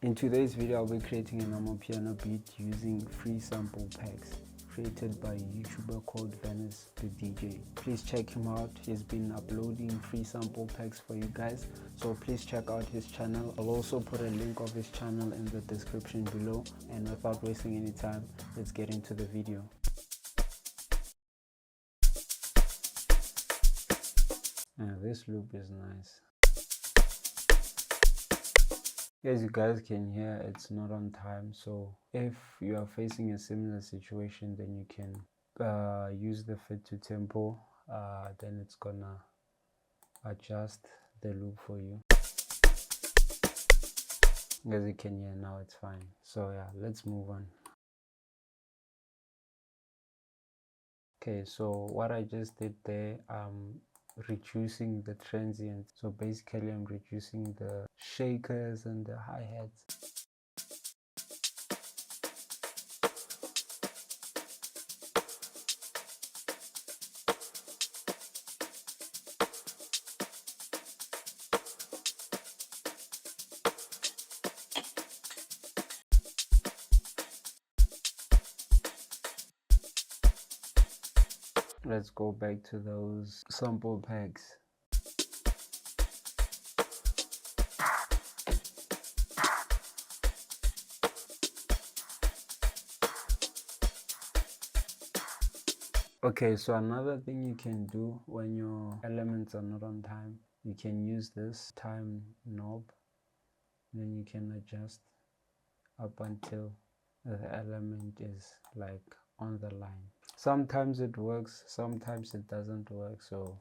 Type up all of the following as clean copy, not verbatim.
In today's video, I'll be creating an Amapiano beat using free sample packs created by a YouTuber called Vanasdedeejay. Please check him out. He's been uploading free sample packs for you guys, so please check out his channel. I'll also put a link of his channel in the description below, and without wasting any time, let's get into the video. This loop is nice. As you guys can hear, it's not on time, so if you are facing a similar situation, then you can use the fit to tempo, then it's gonna adjust the loop for you. As you can hear now, it's fine. So yeah, let's move on. Okay, so what I just did there, reducing the transients. So basically I'm reducing the shakers and the hi-hats. Let's go back to those sample packs. Okay, so another thing you can do when your elements are not on time, you can use this time knob, then you can adjust up until the element is like on the line. Sometimes it works, sometimes it doesn't work, so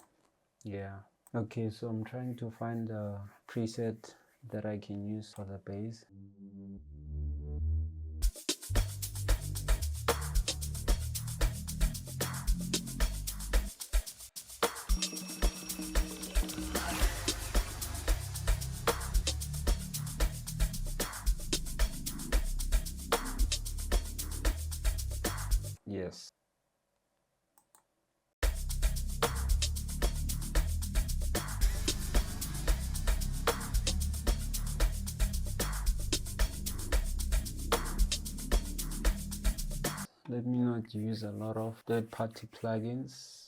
yeah. Okay, so I'm trying to find a preset that I can use for the bass. Yes. Let me not use a lot of third-party plugins.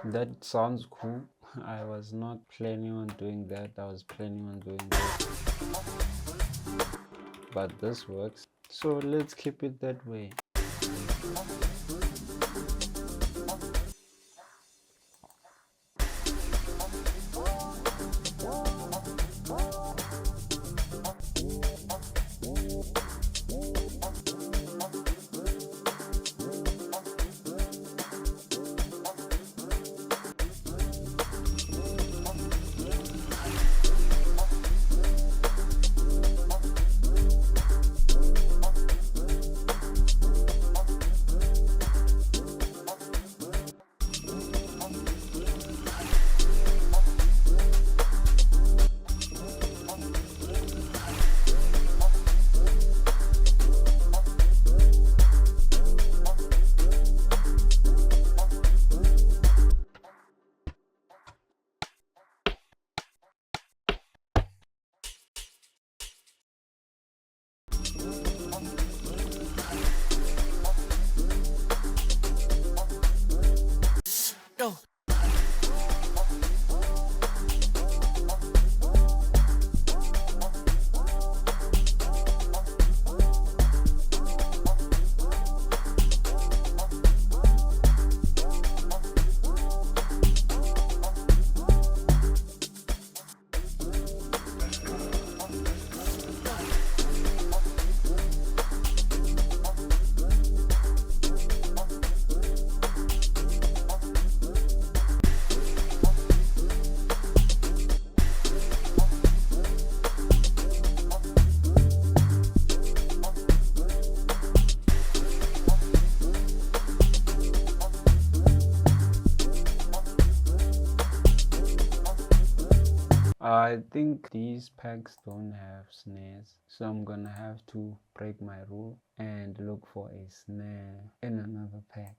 That sounds cool. I was not planning on doing that. I was planning on doing that. But this works. So let's keep it that way. Yo. I think these packs don't have snares, so I'm gonna have to break my rule and look for a snare in another pack.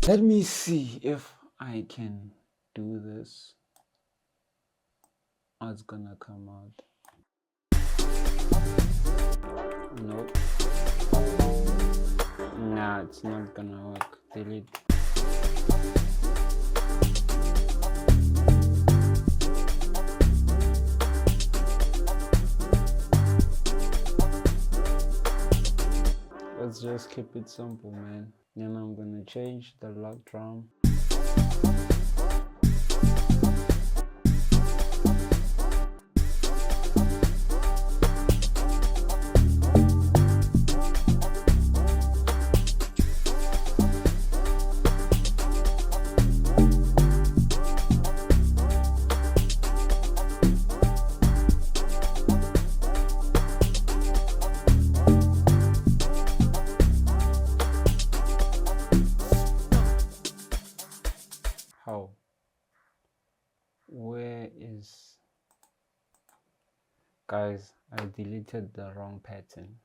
Let me see if I can do this. What's gonna come out? Nope. Nah, it's not gonna work. Delete. Let's just keep it simple, man. Then I'm gonna change the lock drum. How? Where is... Guys, I deleted the wrong pattern.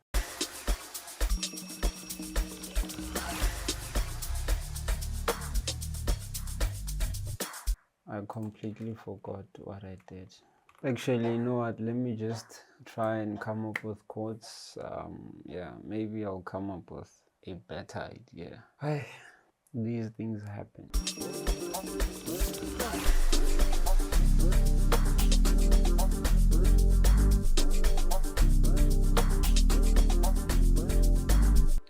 I completely forgot what I did. Actually, you know what? Let me just try and come up with chords. Yeah, maybe I'll come up with a better idea. These things happen.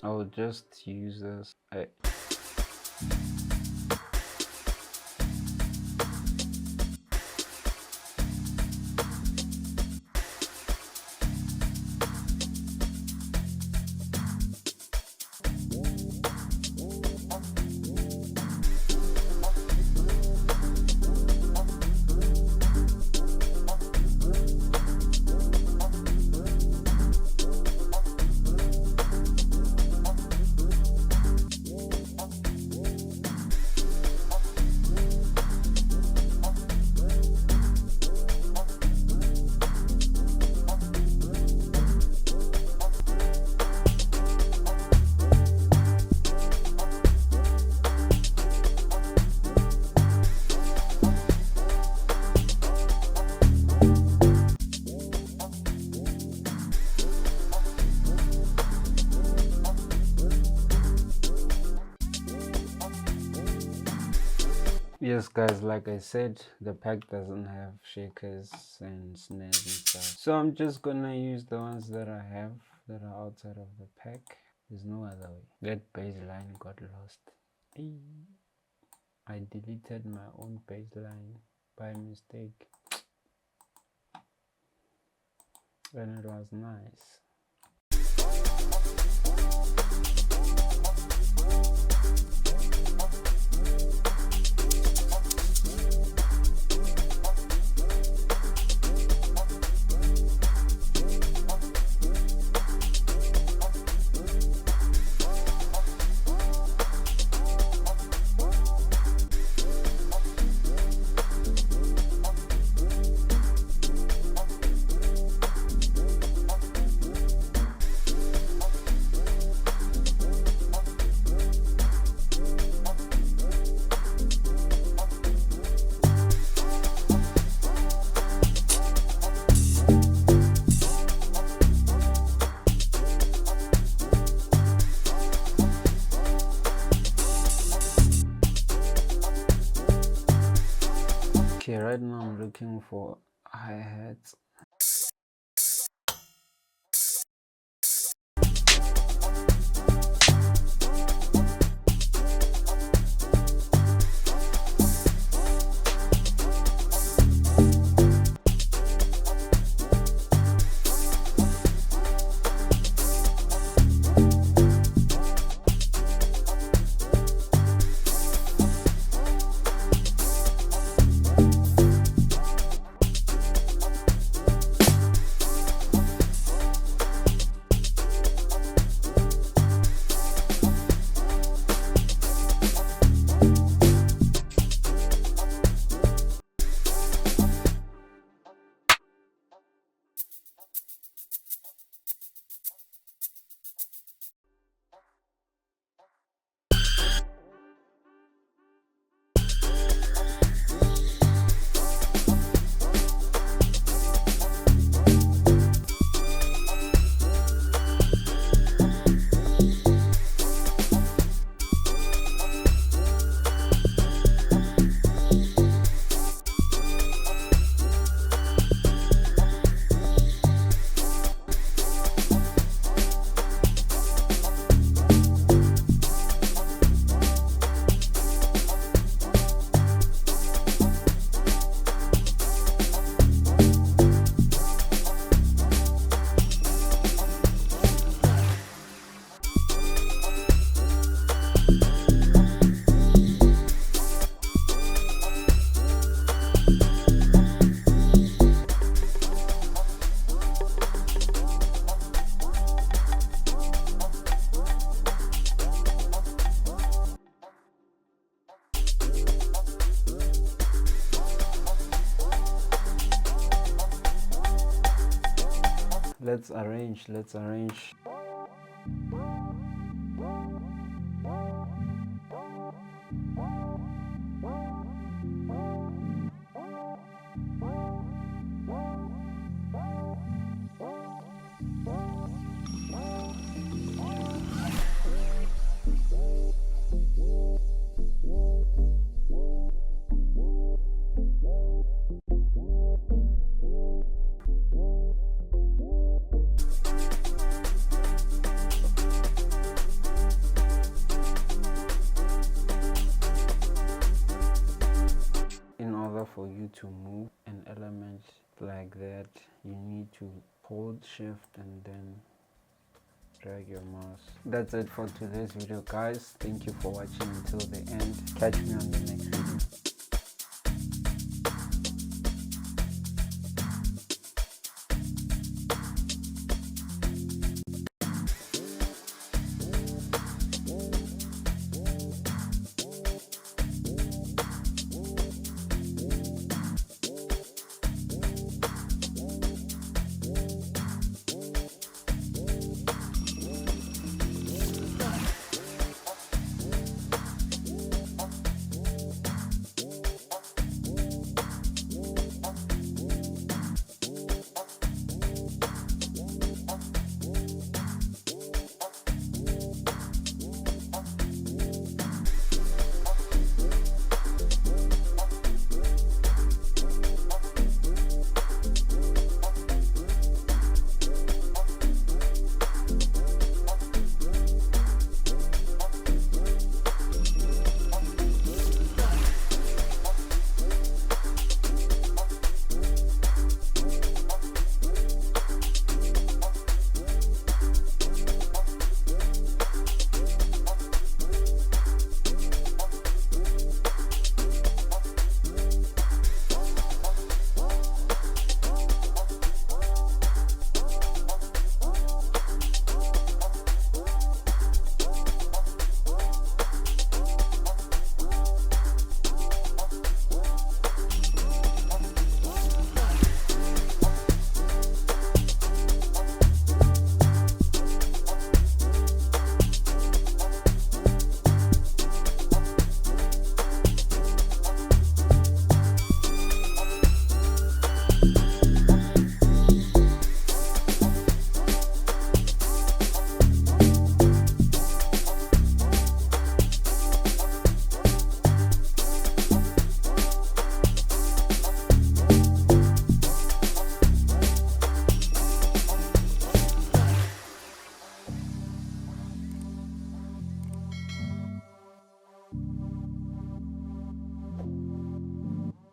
I'll just use this. Yes guys, like I said, the pack doesn't have shakers and snares and stuff, so I'm just gonna use the ones that I have that are outside of the pack. There's no other way. That bass line got lost. I deleted my own bass line by mistake, and it was nice. Okay, right now I'm looking for hi-hats. let's arrange. In order for you to move an element like that, you need to hold shift and then drag your mouse. That's it for today's video, guys. Thank you for watching until the end. Catch me on the next video.